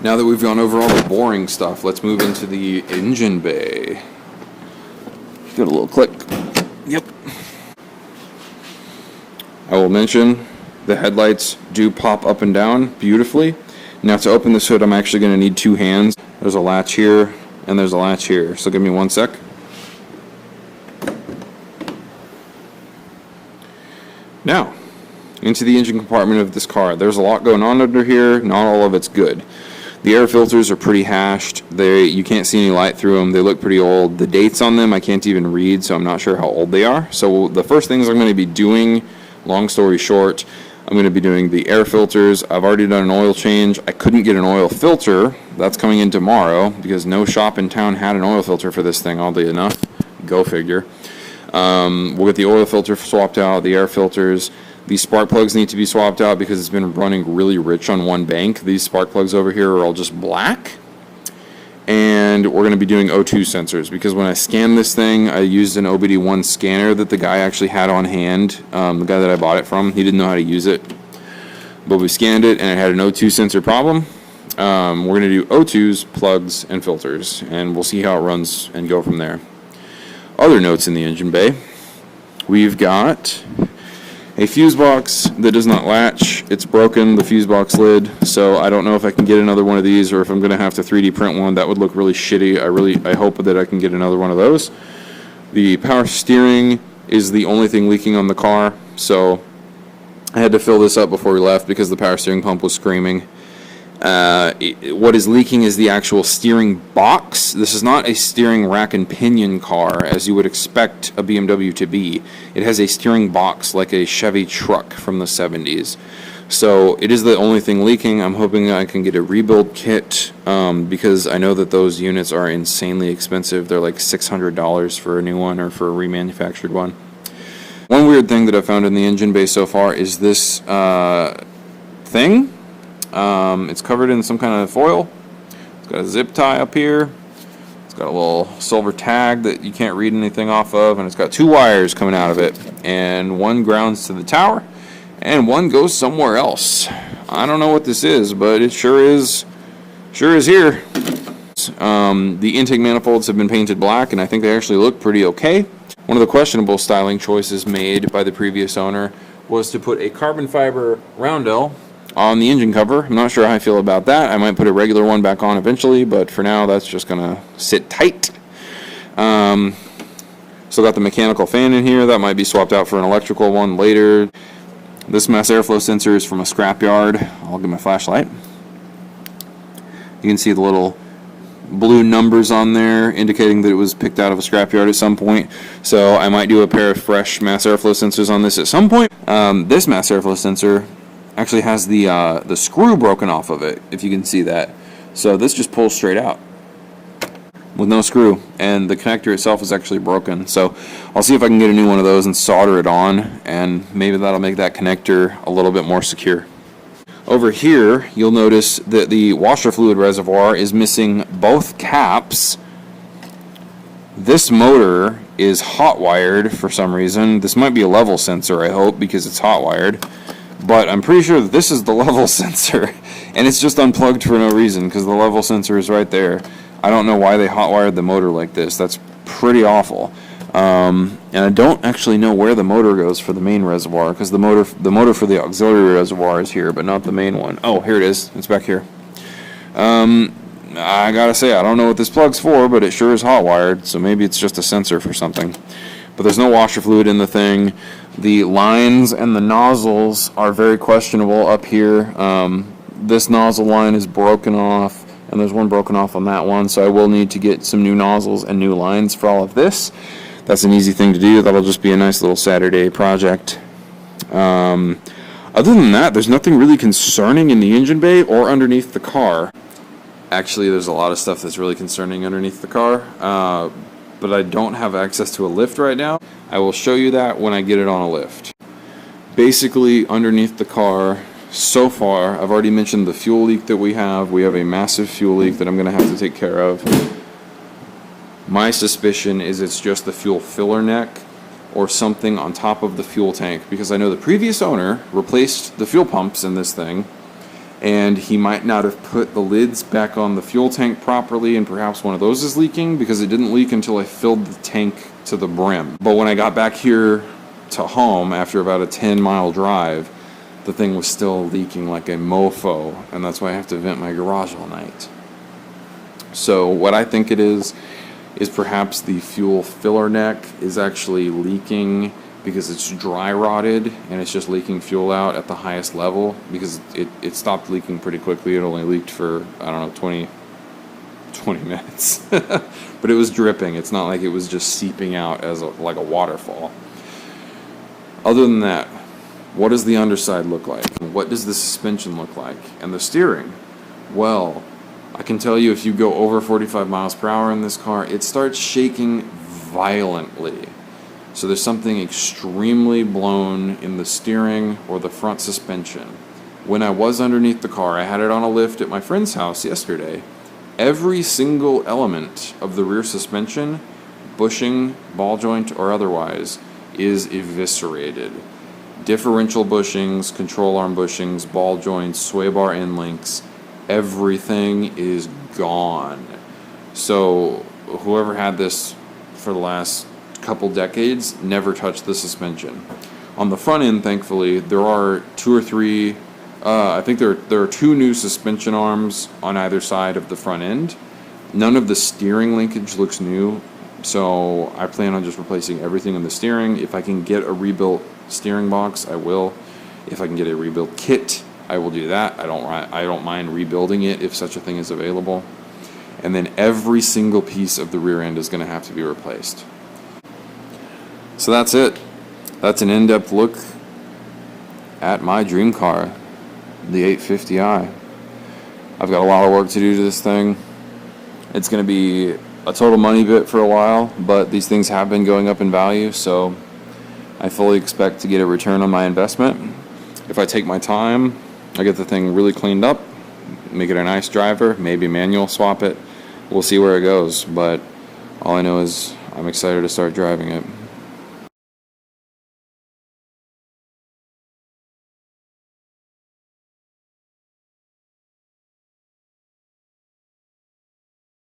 Now that we've gone over all the boring stuff, let's move into the engine bay. Give it a little click. Yep. I will mention the headlights do pop up and down beautifully. Now to open this hood, I'm actually going to need two hands. There's a latch here and there's a latch here. So give me one sec. Now, into the engine compartment of this car. There's a lot going on under here. Not all of it's good. The air filters are pretty hashed. You can't see any light through them. They look pretty old. The dates on them I can't even read, so I'm not sure how old they are. So the first things I'm going to be doing, long story short, I'm going to be doing the air filters. I've already done an oil change. I couldn't get an oil filter. That's coming in tomorrow because no shop in town had an oil filter for this thing, oddly enough. Go figure. We'll get the oil filter swapped out, the air filters. These spark plugs need to be swapped out because it's been running really rich on one bank. These spark plugs over here are all just black. And we're going to be doing O2 sensors because when I scanned this thing, I used an OBD1 scanner that the guy actually had on hand. The guy that I bought it from, he didn't know how to use it. But we scanned it and it had an O2 sensor problem. We're going to do O2s, plugs, and filters. And we'll see how it runs and go from there. Other notes in the engine bay. We've got a fuse box that does not latch. It's broken, the fuse box lid, so I don't know if I can get another one of these or if I'm going to have to 3D print one. That would look really shitty. I hope that I can get another one of those. The power steering is the only thing leaking on the car, so I had to fill this up before we left because the power steering pump was screaming. What is leaking is the actual steering box. This is not a steering rack and pinion car as you would expect a BMW to be. It has a steering box like a Chevy truck from the 70s. So it is the only thing leaking. I'm hoping I can get a rebuild kit because I know that those units are insanely expensive. They're like $600 for a new one or for a remanufactured one. One weird thing that I found in the engine bay so far is this thing. It's covered in some kind of foil. It's got a zip tie up here. It's got a little silver tag that you can't read anything off of, and it's got two wires coming out of it, and one grounds to the tower and one goes somewhere else. I don't know what this is, but it sure is here. The intake manifolds have been painted black and I think they actually look pretty okay. One of the questionable styling choices made by the previous owner was to put a carbon fiber roundel on the engine cover. I'm not sure how I feel about that. I might put a regular one back on eventually, but for now that's just gonna sit tight. Still got the mechanical fan in here. That might be swapped out for an electrical one later. This mass airflow sensor is from a scrapyard. I'll get my flashlight. You can see the little blue numbers on there indicating that it was picked out of a scrapyard at some point. So I might do a pair of fresh mass airflow sensors on this at some point. This mass airflow sensor actually has the screw broken off of it, if you can see that. So this just pulls straight out with no screw, and the connector itself is actually broken. So I'll see if I can get a new one of those and solder it on, and maybe that'll make that connector a little bit more secure. Over here, you'll notice that the washer fluid reservoir is missing both caps. This motor is hot wired for some reason. This might be a level sensor, I hope, because it's hot wired. But I'm pretty sure that this is the level sensor, and it's just unplugged for no reason because the level sensor is right there. I don't know why they hot-wired the motor like this. That's pretty awful. And I don't actually know where the motor goes for the main reservoir because the motor for the auxiliary reservoir is here, but not the main one. Oh, here it is. It's back here. I gotta say, I don't know what this plug's for, but it sure is hot-wired, so maybe it's just a sensor for something. But there's no washer fluid in the thing. The lines and the nozzles are very questionable up here. This nozzle line is broken off, and there's one broken off on that one, so I will need to get some new nozzles and new lines for all of this. That's an easy thing to do. That'll just be a nice little Saturday project. Other than that, there's nothing really concerning in the engine bay or underneath the car. Actually, there's a lot of stuff that's really concerning underneath the car. But I don't have access to a lift right now. I will show you that when I get it on a lift. Basically, underneath the car, so far, I've already mentioned the fuel leak that we have. We have a massive fuel leak that I'm going to have to take care of. My suspicion is it's just the fuel filler neck or something on top of the fuel tank, because I know the previous owner replaced the fuel pumps in this thing, and he might not have put the lids back on the fuel tank properly, and perhaps one of those is leaking, because it didn't leak until I filled the tank to the brim. But when I got back here to home after about a 10-mile drive, the thing was still leaking like a mofo, and that's why I have to vent my garage all night. So what I think it is perhaps the fuel filler neck is actually leaking because it's dry rotted and it's just leaking fuel out at the highest level, because it stopped leaking pretty quickly. It only leaked for, I don't know, 20 minutes. But it was dripping. It's not like it was just seeping out as like a waterfall. Other than that, what does the underside look like? What does the suspension look like? And the steering? Well, I can tell you, if you go over 45 miles per hour in this car, it starts shaking violently. So there's something extremely blown in the steering or the front suspension. When I was underneath the car, I had it on a lift at my friend's house yesterday. Every single element of the rear suspension, bushing, ball joint, or otherwise, is eviscerated. Differential bushings, control arm bushings, ball joints, sway bar end links, everything is gone. So whoever had this for the last couple decades never touched the suspension. On the front end, thankfully, there are 2 or 3, I think there are 2 new suspension arms on either side of the front end. None of the steering linkage looks new, so I plan on just replacing everything in the steering. If I can get a rebuilt steering box, I will. If I can get a rebuilt kit, I will do that. I don't mind rebuilding it if such a thing is available. And then every single piece of the rear end is going to have to be replaced. So that's it. That's an in-depth look at my dream car, the 850i. I've got a lot of work to do to this thing. It's going to be a total money bit for a while, but these things have been going up in value, so I fully expect to get a return on my investment. If I take my time, I get the thing really cleaned up, make it a nice driver, maybe manual swap it. We'll see where it goes, but all I know is I'm excited to start driving it.